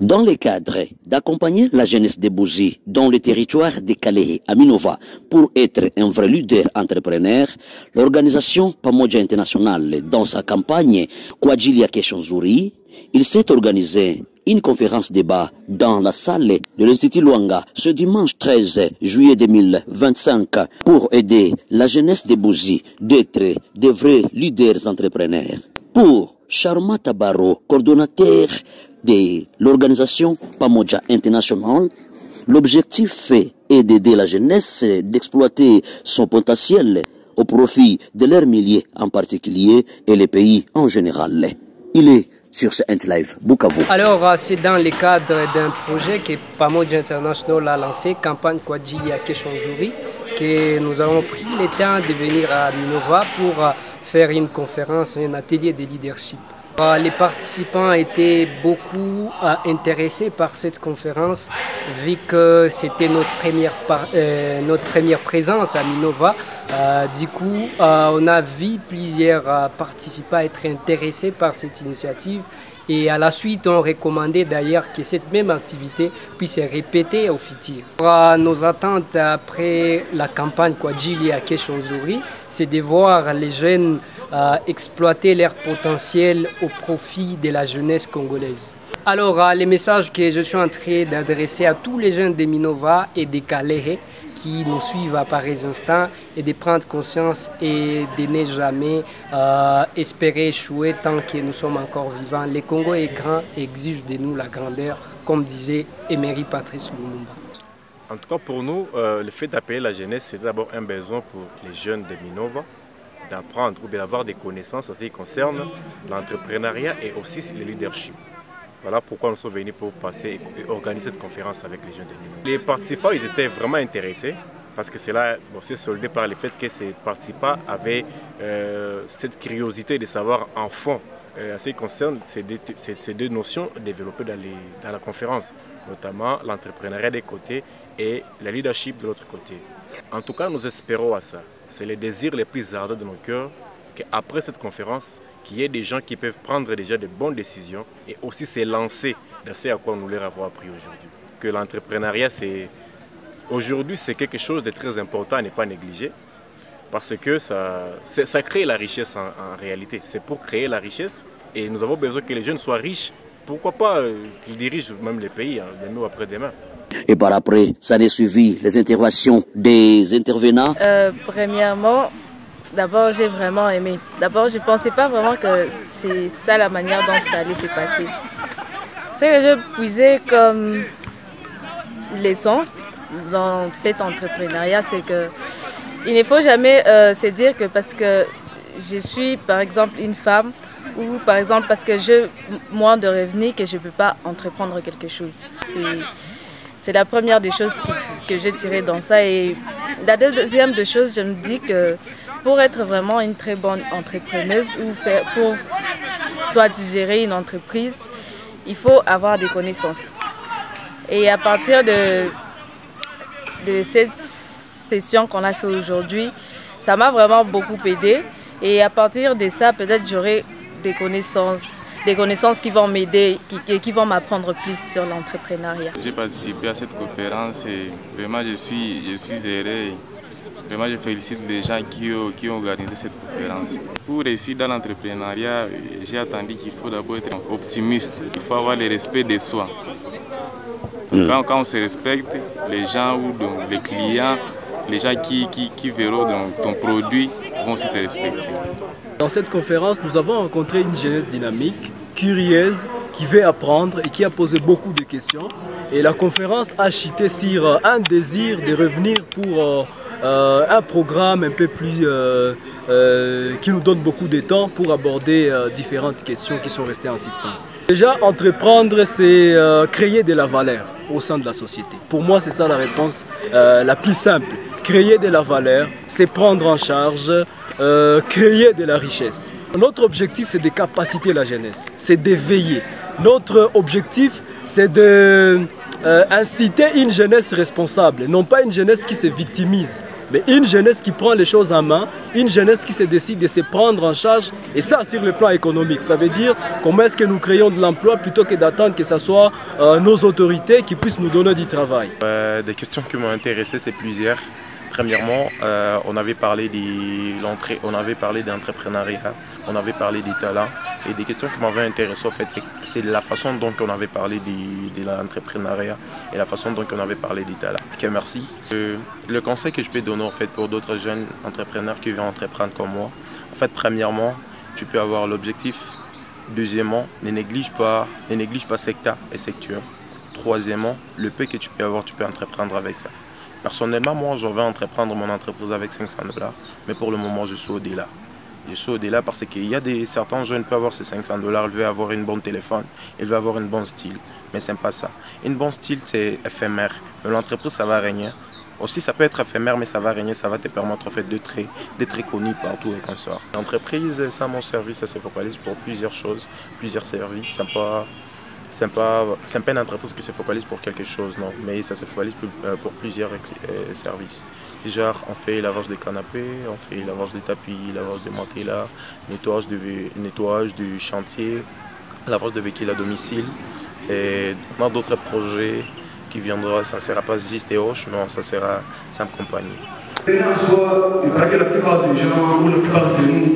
Dans le cadre d'accompagner la jeunesse de Bouzi dans le territoire de Kalehe à Minova pour être un vrai leader entrepreneur, l'organisation Pamoja International, dans sa campagne Kwajilia Keshonzuri, il s'est organisé une conférence débat dans la salle de l'Institut Luanga ce dimanche 13 juillet 2025 pour aider la jeunesse de Bouzi d'être de vrais leaders entrepreneurs. Pour Sharma Tabaro, coordonnateur de l'organisation Pamoja International, l'objectif est d'aider la jeunesse d'exploiter son potentiel au profit de leurs milliers en particulier et les pays en général. Il est sur ce Live Bukavu. Alors, c'est dans le cadre d'un projet que Pamoja International a lancé, campagne Kwajilia Keshonzuri, que nous avons pris le temps de venir à Minova pour faire une conférence, un atelier de leadership. Les participants étaient beaucoup intéressés par cette conférence, vu que c'était notre première présence à Minova. Du coup, on a vu plusieurs participants être intéressés par cette initiative. Et à la suite, on recommandait d'ailleurs que cette même activité puisse se répéter au futur. Nos attentes après la campagne Kwajilia Keshonzuri, c'est de voir les jeunes exploiter leur potentiel au profit de la jeunesse congolaise. Alors, les messages que je suis en train d'adresser à tous les jeunes de Minova et de Kalehe qui nous suivent à pareils instants et de prendre conscience et de ne jamais espérer échouer tant que nous sommes encore vivants. Le Congo est grand et exige de nous la grandeur, comme disait Emery Patrice Lumumba. En tout cas, pour nous, le fait d'appeler la jeunesse, c'est d'abord un besoin pour les jeunes de Minova d'apprendre ou d'avoir des connaissances en ce qui concerne l'entrepreneuriat et aussi le leadership. Voilà pourquoi nous sommes venus pour passer et organiser cette conférence avec les jeunes de Minova. Les participants, ils étaient vraiment intéressés parce que cela c'est soldé par le fait que ces participants avaient cette curiosité de savoir en fond en ce qui concerne ces deux notions développées dans la conférence, notamment l'entrepreneuriat d'un côté et le leadership de l'autre côté. En tout cas, nous espérons à ça. C'est le désir le plus ardent de nos cœurs qu'après cette conférence, qu'il y ait des gens qui peuvent prendre déjà de bonnes décisions et aussi se lancer dans ce à quoi nous leur avons appris aujourd'hui. Que l'entrepreneuriat, aujourd'hui, c'est quelque chose de très important à ne pas négliger parce que ça crée la richesse en réalité. C'est pour créer la richesse et nous avons besoin que les jeunes soient riches. Pourquoi pas qu'ils dirigent même les pays de nous après-demain. Et par après, ça a suivi les interventions des intervenants. Premièrement, d'abord j'ai vraiment aimé. D'abord je ne pensais pas vraiment que c'est ça la manière dont ça allait se passer. Ce que je puisais comme leçon dans cet entrepreneuriat, c'est qu'il ne faut jamais se dire que parce que je suis par exemple une femme ou par exemple parce que j'ai moins de revenus que je ne peux pas entreprendre quelque chose. C'est la première des choses que j'ai tirées dans ça. Et la deuxième des choses, je me dis que pour être vraiment une très bonne entrepreneuse ou pour toi gérer une entreprise, il faut avoir des connaissances. Et à partir de cette session qu'on a fait aujourd'hui, ça m'a vraiment beaucoup aidé. Et à partir de ça, peut-être j'aurai des connaissances qui vont m'aider, qui vont m'apprendre plus sur l'entrepreneuriat. J'ai participé à cette conférence et vraiment je suis heureux. Vraiment je félicite les gens qui ont organisé cette conférence. Pour réussir dans l'entrepreneuriat, j'ai attendu qu'il faut d'abord être optimiste. Il faut avoir le respect de soi. Quand on se respecte, les gens ou donc, les clients, les gens qui verront donc, ton produit vont aussi te respecter. Dans cette conférence, nous avons rencontré une jeunesse dynamique, curieuse, qui veut apprendre et qui a posé beaucoup de questions. Et la conférence a chuté sur un désir de revenir pour un programme un peu plus qui nous donne beaucoup de temps pour aborder différentes questions qui sont restées en suspens. Déjà, entreprendre, c'est créer de la valeur au sein de la société. Pour moi, c'est ça la réponse la plus simple. Créer de la valeur, c'est prendre en charge, créer de la richesse. Notre objectif, c'est de capaciter la jeunesse, c'est d'éveiller. Notre objectif, c'est de inciter une jeunesse responsable, non pas une jeunesse qui se victimise, Mais une jeunesse qui prend les choses en main, une jeunesse qui se décide de se prendre en charge, et ça sur le plan économique. Ça veut dire comment est-ce que nous créons de l'emploi plutôt que d'attendre que ce soit nos autorités qui puissent nous donner du travail. Des questions qui m'ont intéressé, c'est plusieurs. Premièrement, on avait parlé d'entrepreneuriat, on avait parlé des talents. Et des questions qui m'avaient intéressé, en fait, c'est la façon dont on avait parlé de l'entrepreneuriat et la façon dont on avait parlé des talents. Ok, merci. Le conseil que je peux donner, en fait, pour d'autres jeunes entrepreneurs qui veulent entreprendre comme moi, en fait, premièrement, tu peux avoir l'objectif. Deuxièmement, ne néglige pas secteur et secteur. Troisièmement, le peu que tu peux avoir, tu peux entreprendre avec ça. Personnellement, moi, je vais entreprendre mon entreprise avec 500 $, mais pour le moment, je suis au-delà. Je suis au-delà parce qu'il y a certains jeunes qui peuvent avoir ces 500 $, ils veulent avoir une bonne téléphone, ils veulent avoir une bonne style, mais ce n'est pas ça. Une bonne style, c'est éphémère, mais l'entreprise, ça va régner. Aussi, ça peut être éphémère, mais ça va régner, ça va te permettre en fait, d'être connu partout et comme ça. L'entreprise, ça, mon service, ça se focalise pour plusieurs choses, plusieurs services. C'est pas une entreprise qui se focalise pour quelque chose, non, mais ça se focalise pour plusieurs services. Genre, on fait lavage des canapés, on fait lavage des tapis, lavage des matelas, nettoyage du chantier, lavage de véhicules à domicile. Et on a d'autres projets qui viendront, ça ne sera pas juste des hoches, non, ça sera Sam Compagnie. Il paraît que la plupart des gens ou la plupart de nous